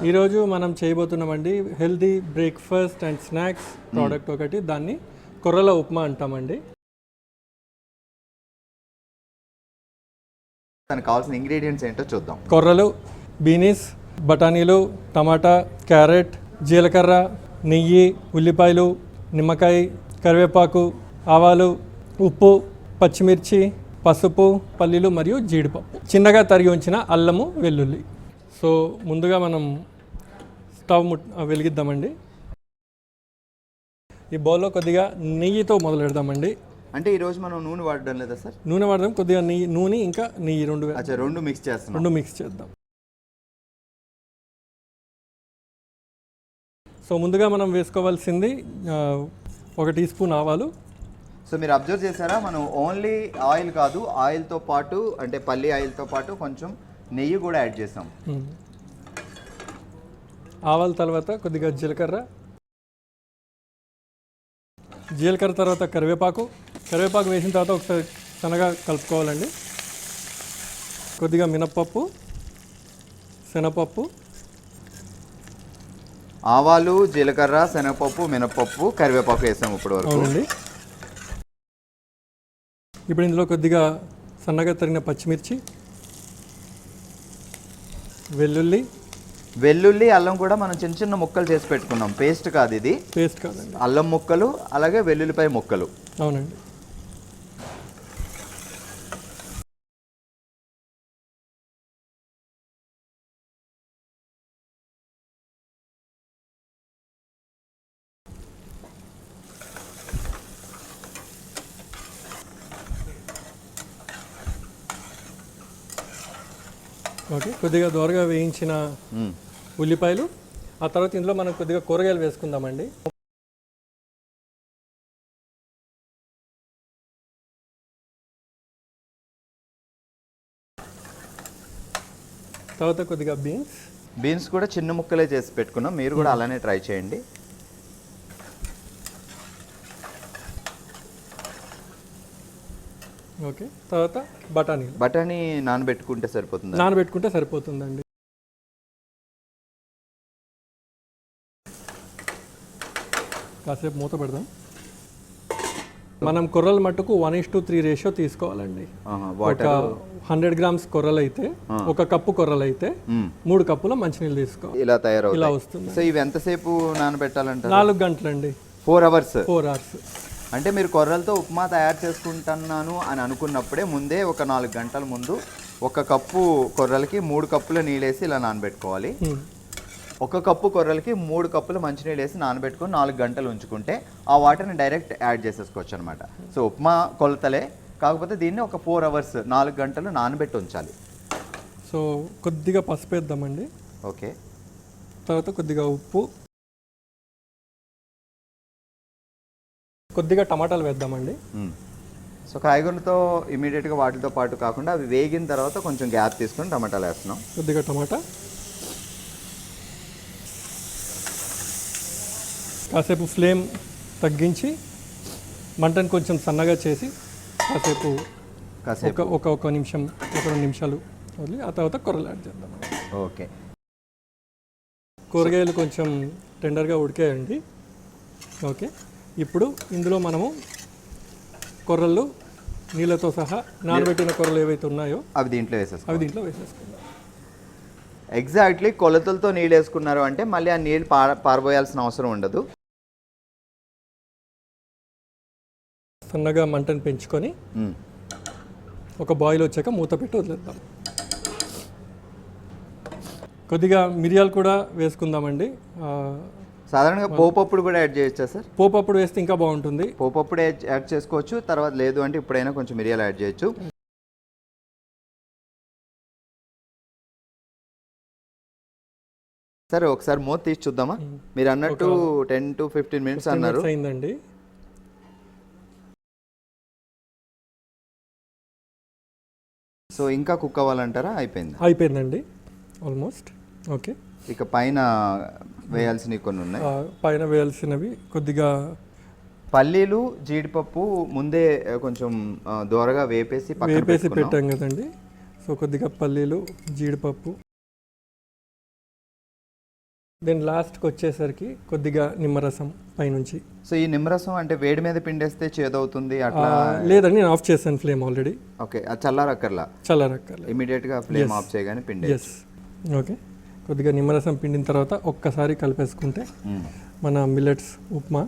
ఈరోజు మనం చేయబోతున్నామండి healthy breakfast and snacks product ఒకటి, దాన్ని కొర్రల ఉప్మా అంటామండి. దానికి కావాల్సిన ఇంగ్రీడియంట్స్ ఏంటో చూద్దాం. కొర్రలు, బీనీస్, బఠానీలు, టమాటా, క్యారెట్, జీలకర్ర, నెయ్యి, ఉల్లిపాయలు, నిమ్మకాయ, కరివేపాకు, ఆవాలు, ఉప్పు, పచ్చిమిర్చి, పసుపు, పల్లీలు మరియు జీడిపప్పు, చిన్నగా తరిగి ఉంచిన అల్లము, వెల్లుల్లి. సో ముందుగా మనం స్టవ్ వెలిగిద్దామండి. ఈ బౌల్లో కొద్దిగా నెయ్యితో మొదలు పెడదామండి. అంటే ఈరోజు మనం నూనె వాడడం లేదా సార్? నూనె వాడదాం, కొద్దిగా నూనె ఇంకా నెయ్యి రెండు మిక్స్ చేస్తాం. రెండు మిక్స్ చేద్దాం. సో ముందుగా మనం వేసుకోవాల్సింది 1 టీ స్పూన్ ఆవాలు. సో మీరు అబ్జర్వ్ చేశారా, మనం ఓన్లీ ఆయిల్ కాదు, ఆయిల్తో పాటు అంటే పల్లి ఆయిల్తో పాటు కొంచెం నెయ్యి కూడా యాడ్ చేసాం. ఆవాల తర్వాత కొద్దిగా జీలకర్ర తర్వాత కరివేపాకు వేసిన తర్వాత ఒకసారి సన్నగా కలుపుకోవాలండి. కొద్దిగా మినప్పప్పు, శనగపప్పు, ఆవాలు, జీలకర్ర, శనగపప్పు, మినప్పప్పు, కరివేపాకు వేసాము ఇప్పుడు వరకు. అవునండి. ఇప్పుడు ఇందులో కొద్దిగా సన్నగా తరిగిన పచ్చిమిర్చి, వెల్లుల్లి, అల్లం కూడా మనం చిన్న చిన్న ముక్కలు చేసి పెట్టుకున్నాం. పేస్ట్ కాదు ఇది, పేస్ట్ కాదండి, అల్లం ముక్కలు అలాగే వెల్లుల్లిపాయ ముక్కలు. అవునండి. ఓకే, కొద్దిగా దోరగా వేయించిన ఉల్లిపాయలు. ఆ తర్వాత ఇందులో మనం కొద్దిగా కూరగాయలు వేసుకుందామండి. తర్వాత కొద్దిగా బీన్స్ కూడా చిన్న ముక్కలే చేసి పెట్టుకున్నాం, మీరు కూడా అలానే ట్రై చేయండి. ఓకే, తర్వాత బఠానీ నానబెట్టుకుంటే సరిపోతుందండి. కాసేపు మూత పెడదాం. మనం కొర్రల మట్టుకు 1:3 రేషియో తీసుకోవాలండి. ఒక 100 గ్రామ్స్ కొర్రలు అయితే, 1 కప్పు కొర్రలు అయితే 3 కప్పుల మంచినీళ్ళు తీసుకోవాలి. ఇలా వస్తుంది. సో ఇవి ఎంతసేపు నానబెట్టాలంటే? 4 గంటలండి. 4 అవర్స్. 4 అవర్స్. అంటే మీరు కొర్రలతో ఉప్మా తయారు చేసుకుంటున్నాను అని అనుకున్నప్పుడే ముందే ఒక 4 గంటల ముందు 1 కప్పు కొర్రలకి 3 కప్పుల నీళ్ళేసి ఇలా నానబెట్టుకోవాలి. 1 కప్పు కొర్రలకి 3 కప్పుల మంచినీళ్ళు వేసి నానబెట్టుకొని 4 గంటలు ఉంచుకుంటే ఆ వాటర్ని డైరెక్ట్ యాడ్ చేసేసుకోవచ్చు అనమాట. సో ఉప్మా కొలతలే, కాకపోతే దీన్ని ఒక 4 అవర్స్ 4 గంటలు నానబెట్టి ఉంచాలి. సో కొద్దిగా పసుపు వేద్దామండి. ఓకే, తర్వాత కొద్దిగా ఉప్పు, కొద్దిగా టమాటాలు వేద్దామండి. సో కాయగూరలతో ఇమీడియట్గా వాటితో పాటు కాకుండా అవి వేగిన తర్వాత కొంచెం గ్యాప్ తీసుకొని టమాటాలు వేస్తున్నాం. కొద్దిగా టమాటా, కాసేపు ఫ్లేమ్ తగ్గించి మంటను కొంచెం సన్నగా చేసి కాసేపు ఒక నిమిషం, 2 నిమిషాలు వదిలి ఆ తర్వాత కొర్రలు యాడ్ చేద్దాం. ఓకే, కూరగాయలు కొంచెం టెండర్గా ఉడికాయండి. ఓకే, ఇప్పుడు ఇందులో మనము కొర్రలు నీళ్ళతో సహా నానబెట్టిన కొర్రలు ఏవైతే ఉన్నాయో అవి దీంట్లో వేసేసుకుందాం. ఎగ్జాక్ట్లీ కొలతలతో నీళ్ళు వేసుకున్నారు అంటే మళ్ళీ ఆ నీళ్ళు పారబోయాల్సిన అవసరం ఉండదు. సన్నగా మంటను పెంచుకొని ఒక బాయిల్ వచ్చాక మూత పెట్టి వదిలేద్దాం. కొద్దిగా మిరియాలు కూడా వేసుకుందామండి. సాధారణంగా పోపప్పుడు కూడా యాడ్ చేయొచ్చా సార్? పోపప్పుడు వేస్తే ఇంకా బాగుంటుంది. పోపప్పుడు యాడ్ చేసుకోవచ్చు, తర్వాత లేదు అంటే ఇప్పుడైనా కొంచెం మిరియాలు యాడ్ చేయొచ్చు. సరే, ఒకసారి మూత తీసి చూద్దామా? మీరు అన్నట్టు 10 to 15 మినిట్స్ అన్నారు. అయిందండి. సో ఇంకా కుక్ అవ్వాలంటారా? అయిపోయిందండి ఆల్మోస్ట్. ఓకే, ఇక పైన వేయాల్సినవి కొన్ని ఉన్నాయి. పైన వేయాల్సినవి కొద్దిగా పల్లీలు, జీడిపప్పు ముందే కొంచెం దోరగా వేపేసి పెట్టాం కదండి. సో కొద్దిగా పల్లీలు, జీడిపప్పు, దెన్ లాస్ట్కి వచ్చేసరికి కొద్దిగా నిమ్మరసం పైనుంచి. సో ఈ నిమ్మరసం అంటే వేడి మీద పిండేస్తే చేదవుతుంది అట్లా? లేదండి, నేను ఆఫ్ చేశాను ఫ్లేమ్ ఆల్రెడీ. ఓకే, అది చల్లారక్కర్లా, చల్లారక్కర్లేదు, ఇమీడియట్గా ఫ్లేమ్ ఆఫ్ చేయగానే పిండే. ఎస్. ఓకే, కొద్దిగా నిమ్మరసం పిండిన తర్వాత ఒక్కసారి కలిపేసుకుంటే మన మిల్లెట్స్ ఉప్మా